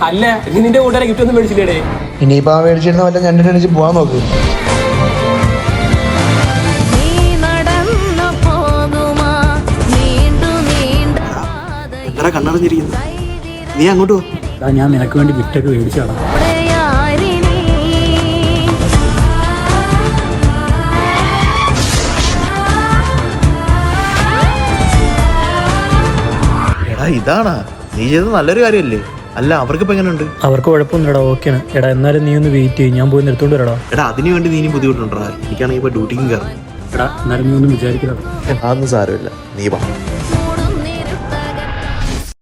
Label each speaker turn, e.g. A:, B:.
A: അല്ല നീ നിന്റെ കൂട്ടുകാരെ ഗിഫ്റ്റ് ഒന്നും മേടിച്ചില്ലേ?
B: ഇനിയിപ്പോ ആ മേടിച്ചിരുന്ന വല്ല ഞണ്ടിനടിച്ച് പോവാൻ നോക്ക്.
C: എന്താ കണ്ണറിഞ്ഞിരിക്കുന്നു? നീ അങ്ങോട്ട് പോ.
A: ഞാൻ നിനക്ക് വേണ്ടി ഗിഫ്റ്റ് ഒക്കെ മേടിച്ചാണ്.
C: എടാ ഇതാണാ നീ ചെയ്തത് നല്ലൊരു കാര്യമല്ലേ? അല്ല അവർക്കിപ്പോ എങ്ങനെയുണ്ട്?
D: അവർക്ക് കുഴപ്പമൊന്നുമില്ലടാ, ഓക്കെയാണ്. എടാ എന്നാലും നീ ഒന്ന് വെയിറ്റ് ചെയ്യും, ഞാൻ പോയി നിർത്തോണ്ട് വരാടാ.
C: എടാ അതിനു വേണ്ടി നീ ബുദ്ധിമുട്ടുണ്ടാ? എനിക്കാണെങ്കിൽ ഇപ്പൊ ഡ്യൂട്ടിക്കും കയറും.
A: എടാ എന്നാലും നീ ഒന്നും വിചാരിക്കണം.
C: അതൊന്നും സാരമില്ല, നീ വാ.